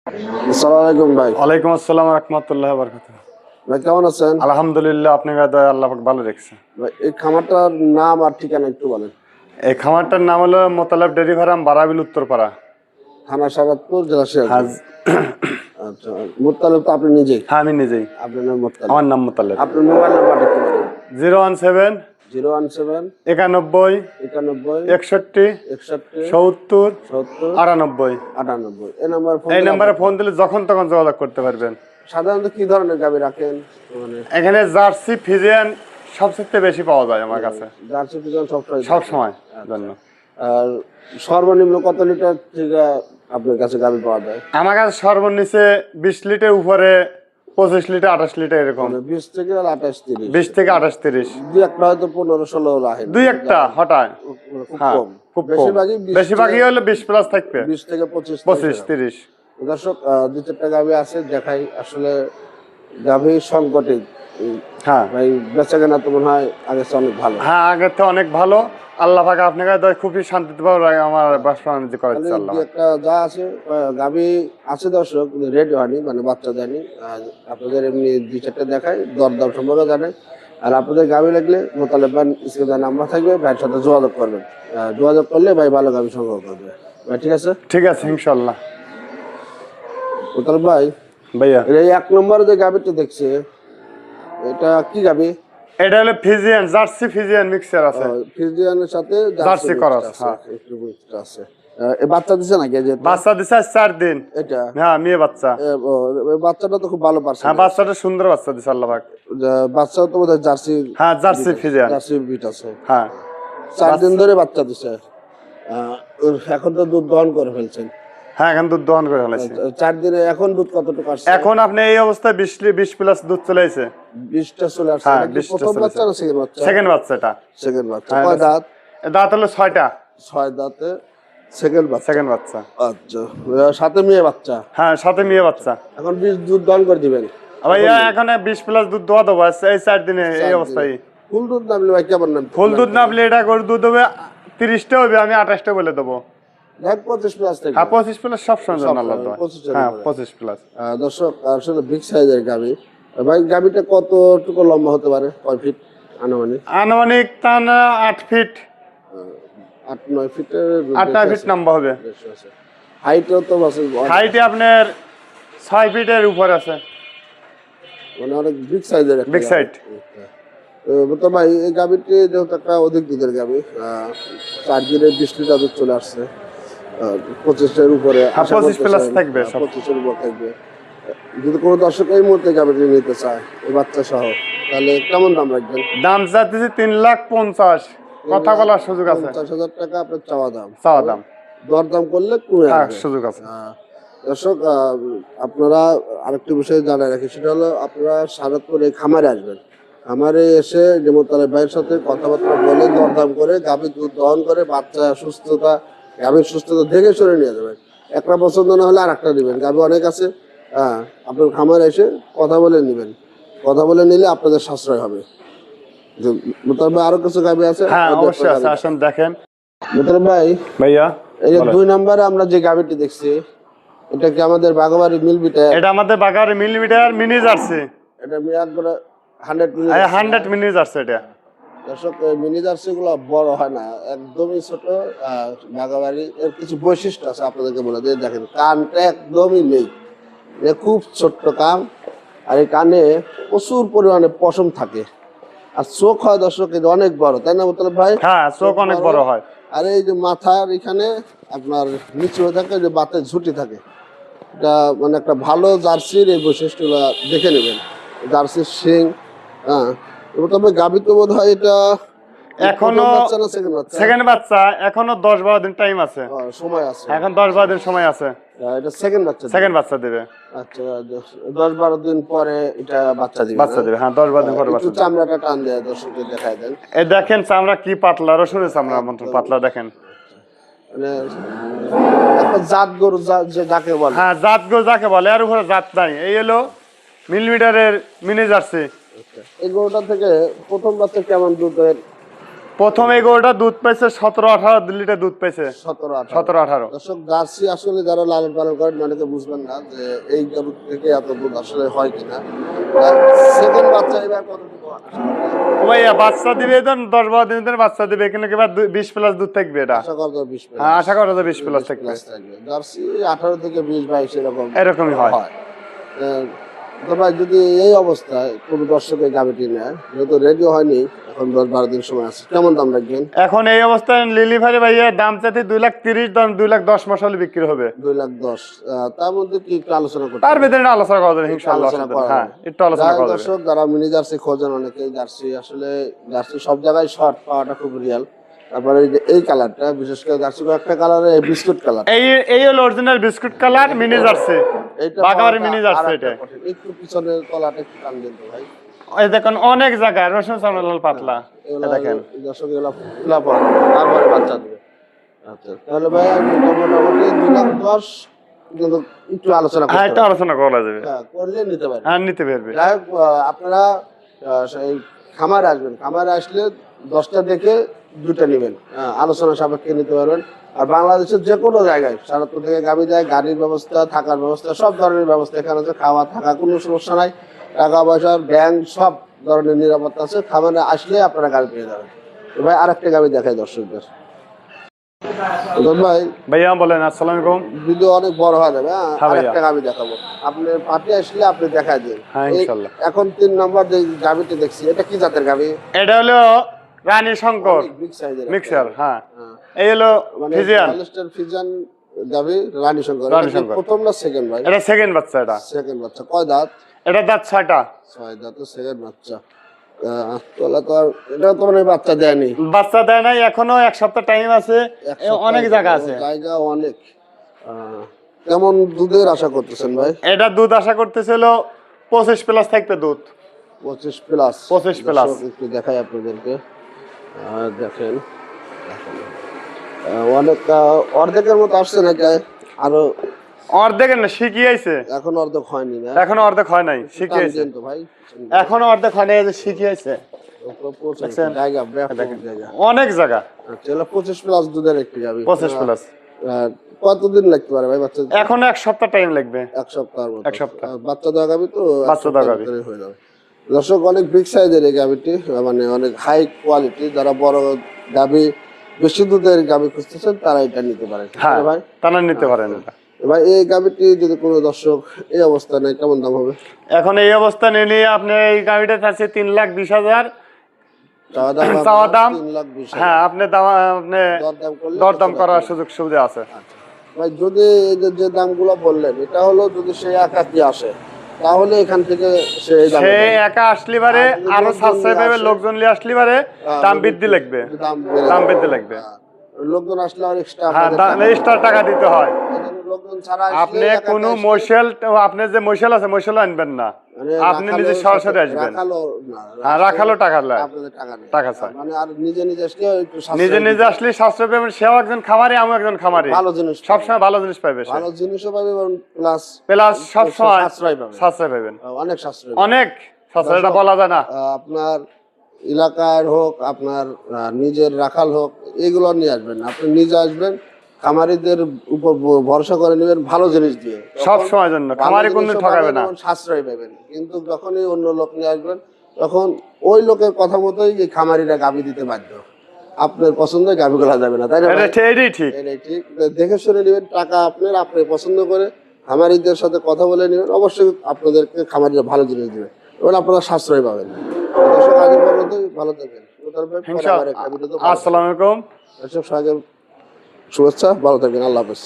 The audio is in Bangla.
আসসালামু আলাইকুম ভাই। ওয়ালাইকুম আসসালাম রাহমাতুল্লাহি ওয়া বারাকাতুহু। ভাই কেমন আছেন? আলহামদুলিল্লাহ, আপনার দয়ায় আল্লাহ পাক ভালো রেখেছে। ভাই এই খামারটার নাম আর ঠিকানা একটু বলেন। এই খামারটার নাম হলো মোতালেব ডেয়ারি ফার্ম, বারাবিল, উত্তরপাড়া। থানা সাদাতপুর, জেলা হ্যাঁ। সিরাজগঞ্জ। আচ্ছা, মোত্তালেব তো আপনি নিজেই? হ্যাঁ, আমি নিজেই। আপনার নাম মোত্তালেব? আমার নাম মোতালেব। আপনার মোবাইল নাম্বারটা একটু বলেন। 017 017 91 91 61 61 70 70 98। 98। এই নাম্বার ফোন এই দিলে নাম্বারে ফোন দিলে যখন তখন যোগাযোগ করতে পারবেন। সাধারণত কি ধরনের গাভী রাখেন? মানে এখানে জার্সি, ফিজিয়ান সবচেয়ে বেশি পাওয়া যায় আমার কাছে, জার্সি ফিজিয়ান সবসময় সব সময় জন্য। আর সর্বনিম্ন কত লিটার থেকে আপনার কাছে গাভী পাওয়া যায়? আমার কাছে সর্বনিচে 20 লিটার, উপরে 25 লিটার 28 লিটার এরকম। মানে 20 থেকে 28 30? 20 থেকে 28 30। দুই একটা হয়তো 15-16 রাখেন, দুই একটা হঠাৎ, খুব হ্যাঁ কম। খুব কম। বেশিরভাগই বেশিরভাগই হলে 20 প্লাস থাকবে, 20 থেকে 25 25 30। দর্শক, দুই চারটা গাভী আছে দেখাই। আসলে গাভী সংকটে হ্যাঁ ভাই বেচা কেনা তো মনে হয় আগের চেয়ে অনেক ভালো। হ্যাঁ, আগের থেকে অনেক ভালো। আল্লাহ পাক আপনাকে খুবই শান্তিতে পাবো আমার ব্যবসা বাণিজ্য করাচ্ছে আল্লাহ। দুই একটা যা আছে গাভী আছে দর্শক, রেডি হয়নি, মানে বাচ্চা দেয়নি। আপনাদের এমনি দুই চারটা দেখাই, দরদাম সম্পর্কে জানেন। আর আপনাদের গাভী লাগলে মোতালেব ভাই স্ক্রিনে নাম্বার থাকবে, ভাইয়ের সাথে যোগাযোগ করবেন। যোগাযোগ করলে ভাই ভালো গাভী সংগ্রহ করবে ভাই। ঠিক আছে, ঠিক আছে ইনশাল্লাহ। মোতালেব ভাই, ভাইয়া এই 1 নম্বরে যে গাভীটা দেখছে, এটা কি গাভী? এটা হলো ফিজিয়ান, জার্সি ফিজিয়ান মিক্সার আছে। ফ্রিজিয়ানের সাথে জার্সি ক্রস, আছে, হ্যাঁ। একটু mixed আছে। এই বাচ্চা দিছে নাকি যে বাচ্চা দিছে 4 দিন। এটা? হ্যাঁ, মেয়ে বাচ্চা। এই বাচ্চাটা তো খুব ভালো পারছে। হ্যাঁ, বাচ্চাটা সুন্দর বাচ্চা দিছে আল্লাহ পাক। বাচ্চাও তো বোধহয় জার্সি। হ্যাঁ, জার্সি ফিজিয়ান, জার্সি বিট আছে। হ্যাঁ। 4 দিন ধরে বাচ্চা দিছে। এখন তো দুধ দহন করে ফেলছেন। হ্যাঁ, এখন দুধ দহন করে ফেলেছি। 4 দিনে এখন দুধ কতটুকু আসছে? এখন আপনি এই অবস্থায় 20 প্লাস দুধ চলে আসে। 20টা চলে আসছে। হ্যাঁ, নাকি 20টা প্রথম চলে বাচ্চা না সেকেন্ড বাচ্চা? সেকেন্ড বাচ্চাটা। সেকেন্ড বাচ্চা। হ্যাঁ, কয় দাঁত? দাঁত হলো 6টা। 6 দাঁতে সেকেন্ড বাচ্চা। সেকেন্ড বাচ্চা। আচ্ছা, সাথে মেয়ে বাচ্চা? হ্যাঁ, সাথে মেয়ে বাচ্চা। এখন 20 দুধ দহন করে দিবেন? ভাইয়া এখন 20 প্লাস দুধ দোয়া দেবো এই 4 দিনে, এই অবস্থায়। ফুল দুধ নামলে ভাই কেমন নাম? ফুল দুধ নামলে এটা করে দুধ হবে 30টা, হবে আমি 28টা বলে দেবো। দেখ 25 প্লাস থেকে। হ্যাঁ, 25 প্লাস সব সময় জন্য আল্লাহ দেওয়া। 25 এর হ্যাঁ, উপরে। 25 প্লাস। দর্শক, আসলে বিগ সাইজের গাভী। ভাই গাভীটা কতটুকু লম্বা হতে পারে? কয় ফিট আনুমানিক? আনুমানিক তা না 8 ফিট, 8-9 ফিটের 8-9 ফিট লম্বা হবে। হাইটও তো আছে, হাইটে আপনার 6 ফিটের উপর আছে। মানে অনেক বিগ সাইজের একটা বিগ সাইজ। তো ভাই এই গাভীটি যেহেতু একটা অধিক দুধের গাভী, 4 দিনে 20 লিটার দুধ চলে আসছে, 25-এর উপরে। 25 প্লাস থাকবে সব। 25-এর উপর থাকবে। যদি কোনো দর্শক এই মুহূর্তে গাভীটি নিতে চায় এই বাচ্চা সহ, তাহলে কেমন দাম রাখবেন? দাম চাচ্ছি 3,50,000, কথা বলার সুযোগ আছে। 50,000 টাকা আপনার চাওয়া দাম। চাওয়া দাম, দরদাম করলে কমে হ্যাঁ আসবে। সুযোগ আছে। দর্শক, আপনারা আরেকটি বিষয় জানাই রাখি, সেটা হলো আপনারা সারাতপুর এই খামারে আসবেন। খামারে এসে যে মোতালেব ভাইয়ের সাথে কথাবার্তা বলে, দরদাম করে, গাভীর দুধ দহন করে, বাচ্চা সুস্থতা, গাভীর সুস্থতা দেখে সরে নিয়ে যাবেন। একটা পছন্দ না হলে আর একটা নেবেন। গাভী অনেক আছে, আপনার খামারে এসে কথা বলে নেবেন। কথা বলে নিলে আপনাদের সাশ্রয় হবে। মোতালেব ভাই আরো কিছু গাভী আছে? হ্যাঁ অবশ্যই আছে, আসেন দেখেন। মোতালেব ভাই, ভাইয়া এই যে 2 নম্বরে আমরা যে গাভীটি দেখছি, এটা কি আমাদের বাগাবাড়ি মিলবিটা? এটা আমাদের বাগারে মিলিমিটার মিনি জার্সি। এটা মিরাজ করে 100 মিলি। 100 মিনি জার্সি এটা। দর্শক, মিনি জার্সি গুলো বড় হয় না, একদমই ছোট। বাগাবাড়ি এর কিছু বৈশিষ্ট্য আছে, আপনাদেরকে বলে দিয়ে দেখেন। কানটা একদমই নেই, খুব ছোট্ট কান। আর এই কানে প্রচুর পরিমাণে পশম থাকে। আর চোখ হয় দর্শক এটা অনেক বড়, তাই না মোতালেব ভাই? হ্যাঁ, চোখ অনেক বড় হয়। আর এই যে মাথার এখানে আপনার নিচু হয়ে থাকে, যে বাতের ঝুঁটি থাকে। এটা মানে একটা ভালো জার্সির এই বৈশিষ্ট্যগুলো দেখে নেবেন। জার্সির শিং, তবে গাভী তো বোধ হয় এটা এখনো সেকেন্ড বাচ্চা, এখনো 10-12 দিন টাইম আছে, সময় আছে। এখন 10-12 দিন সময় আছে। এটা সেকেন্ড বাচ্চা? সেকেন্ড বাচ্চা দেবে। আচ্ছা, 10-12 দিন পরে এটা বাচ্চা দিবে? বাচ্চা দেবে, হ্যাঁ 10-12 দিন পরে বাচ্চা দেবে। চামড়াটা টান দেয়, দর্শকদের দেখায় দেন। এই দেখেন চামড়া কি পাতলা, রসুনের চামড়ার মতন পাতলা দেখেন। মানে একটা জাত গরু যাকে বলে। হ্যাঁ, জাত গরু যাকে বলে, আর উপরে জাত নাই। এই হলো মিলিমিটারের মিনি জার্সি। এই গরুটা থেকে প্রথম বাচ্চা কেমন দুধের প্রথম এই গরুটা দুধ পাইছে 17-18 লিটার দুধ পাইছে। 17-18 17-18। দর্শক জার্সি আসলে যারা লালন পালন করেন অনেকে বুঝবেন না যে এই গরু থেকে এত দুধ আসলে হয় কিনা। সেকেন্ড বাচ্চা এবার কতটুকু আশা করা যায়? ও ভাইয়া বাচ্চা দিবে তো 10-12 দিনের ভিতরে বাচ্চা দিবে, কিন্তু এবার 20+ দুধ থাকবে এটা। আশা করা যায় 20 প্লাস। হ্যাঁ, আশা করা যায় 20+ থাকবে। জার্সি 18 থেকে 20-22 এরকম এরকমই হয়। তো ভাই যদি এই অবস্থায় কোনো দর্শকের গাভিটি নেয়, যেহেতু রেডি হয়নি, এখন 10-12 দিন সময় আছে, কেমন দাম রাখবেন? এখন এই অবস্থায় লিলিভারি ভাইয়া দাম চাইতে 2,30,000, দাম 2,10,000 মাস হলে বিক্রি হবে। 2,10,000, তার মধ্যে কি একটু আলোচনা করতে তার হবে? ভিতরে না আলোচনা করা যাবে ইনশাআল্লাহ। আলোচনা করা হ্যাঁ, যাবে। একটু আলোচনা করা যাবে। দর্শক যারা মিনি জার্সি খোঁজেন অনেকে, জার্সি আসলে জার্সি সব জায়গায় শর্ট পাওয়াটা খুব রিয়াল। তারপরে এই যে এই কালারটা, বিশেষ করে জার্সি একটা কালারে বিস্কুট কালার, এই হলো original biscuit colour mini jersey, এইটা বাগাবাড়ি পাওয়াটা মিনি জার্সি। আরেকটা এটা কঠিন। একটু পিছনের তলাটা একটু টান দিন তো ভাই। এই দেখুন অনেক জায়গায় রসুন চাউল পাতলা, এগুলা দেখেন দর্শক এগুলা ফুলা পাওয়া যাবে, তারপরে বাচ্চা দিবে। আচ্ছা তাহলে ভাই আমি মোটামুটি 2,10,000, কিন্তু একটু আলোচনা হ্যাঁ, করতে একটু হবে। আলোচনা করা যাবে। হ্যাঁ, করলে নিতে পারি। হ্যাঁ, নিতে পারবে। যাই হোক, আপনারা সেই খামারে আসবেন, খামারে আসলে 10টা দেখে 2টা নেবেন, আলোচনা সাপেক্ষে নিতে পারবেন। আর বাংলাদেশের যে কোনো জায়গায় সারাপুর থেকে গাবি যায়, গাড়ির ব্যবস্থা, থাকার ব্যবস্থা, সব ধরনের ব্যবস্থা এখানে আছে। খাওয়া থাকা কোনো সমস্যা নাই, টাকা পয়সা ব্যাংক সব ধরনের নিরাপত্তা আছে। খামারে আসলে আপনারা গাড়ি পেয়ে যাবেন। তো ভাই আরেকটা গাবি দেখাই দর্শকদের। ভাই ভাইয়া বলেন। আসসালামু আলাইকুম। ভিডিও অনেক বড় হয়ে যাবে, হ্যাঁ ভাইয়া। আরেকটা গাবি দেখাবো। আপনি পার্টি আসলে আপনি দেখাই দিন। হ্যাঁ, ইনশাআল্লাহ। এখন 3 নম্বর যে গাবিটি দেখছি, এটা কি জাতের গাবি? এটা হলো রানী শঙ্কর বিগ সাইজের মিক্সার। হ্যাঁ, এই হলো মানে ফিজিয়ান। হলস্টাইন ফ্রিজিয়ান গাবি, রানী শঙ্কর। রানী এটা কি শঙ্কর। প্রথম না সেকেন্ড ভাই? এটা সেকেন্ড বাচ্চা। এটা সেকেন্ড বাচ্চা। কয় দাঁত? এটা দাঁত 6টা। 6 দাঁত, সেকেন্ড বাচ্চা। তোলা তো আর এটা তো মানে বাচ্চা দেয়নি, বাচ্চা দেয় নাই এখনো, 1 সপ্তাহ টাইম আছে। এক সপ্তাহ অনেক জায়গা আছে, জায়গা অনেক। কেমন দুধের আশা করতেছেন ভাই? এটা দুধ আশা করতেছিল 25+ থাকবে দুধ। 25 প্লাস। 25 প্লাস। একটু দেখাই আপনাদেরকে, দেখেন অনেক অর্ধেকের মতো আসছে নাকি? আরো অর্ধেক না, শিখিয়েছে। এখন অর্ধেক হয়নি না? এখনো অর্ধেক হয় নাই, শিখিয়েছে। তো ভাই এখনো অর্ধেক হয় নাই, এই যে শিখিয়েছে। দেখছেন? জায়গা ব্যাপক জায়গা, অনেক জায়গা। আচ্ছা 25 প্লাস দুধের একটি গাবি। 25+। কতদিন লাগতে পারে ভাই বাচ্চা? এখনো 1 সপ্তাহ টাইম লাগবে। 1 সপ্তাহের মতো। 1 সপ্তাহ। বাচ্চা দেওয়া গাবি তো বাচ্চা দেওয়া গাভী। হয়ে যাবে। দর্শক অনেক বিগ সাইজের এই গাবিটি, মানে অনেক হাই কোয়ালিটি। যারা বড় গাবি, বেশি দুধের গাবি খুঁজতেছেন তারা এটা নিতে পারেন। হ্যাঁ ভাই তারা নিতে পারেন এটা। ভাই এই গাবিটি যদি কোনো দর্শক এই অবস্থা নেয়, কেমন দাম হবে? এখন এই অবস্থা নিয়ে আপনি এই গাড়িটা আছে 3,20,000 চাওয়া দাম। 3,20,000। হ্যাঁ, আপনি দরদাম করার সুযোগ সুবিধা আছে। ভাই যদি এই যে দামগুলো বললেন, এটা হলো যদি সে একাকি আসে, তাহলে এখান থেকে সে এই দামে সে পাবে। একা আসলে পারে আরো সাশ্রয় পাবে, লোকজন নিয়ে আসলে পারে দাম বৃদ্ধি লাগবে, দাম বৃদ্ধি লাগবে। লোকজন আসলে আর এক্সট্রা হ্যাঁ, এক্সট্রা টাকা দিতে হয়। লোকজন ছাড়া আপনি কোনো মশাল, আপনি যে মশাল আছে মশাল আনবেন না, আপনি নিজে সরাসরি আসবেন। হ্যাঁ, রাখালো টাকা লাগে, টাকা চাই। মানে আর নিজে নিজে আসলে একটু নিজে নিজে আসলে সাশ্রয় পাবেন। সেও একজন খামারি, আমিও একজন খামারি, ভালো জিনিস, সবসময় ভালো জিনিস পাবে। ভালো জিনিসও পাবে, প্লাস প্লাস সবসময় সাশ্রয় পাবে, সাশ্রয় পাবেন, অনেক সাশ্রয়, অনেক সাশ্রয়। এটা বলা যায় না। আপনার এলাকার হোক, আপনার নিজের রাখাল হোক, এগুলো নিয়ে আসবেন না। আপনি নিজে আসবেন, খামারিদের উপর ভরসা করে নেবেন ভালো জিনিস দিয়ে, সব সময়ের জন্য খামারি কোনো ঠকাবে না, সাশ্রয় পাবেন। কিন্তু যখনই অন্য লোক নিয়ে আসবেন, তখন ওই লোকের কথা মতোই এই খামারিরা গাভী দিতে বাধ্য। আপনার পছন্দের গাভী গুলা যাবে না, তাই না? এটাই ঠিক। এটাই ঠিক। দেখে শুনে নেবেন, টাকা আপনি পছন্দ করে খামারিদের সাথে কথা বলে নেবেন। অবশ্যই আপনাদেরকে খামারিরা ভালো জিনিস দেবে এবং আপনারা সাশ্রয় পাবেন। ভালো থাকবেন। আসসালামু আলাইকুম। সবাইকে শুভেচ্ছা, ভালো থাকবেন। আল্লাহ হাফেজ।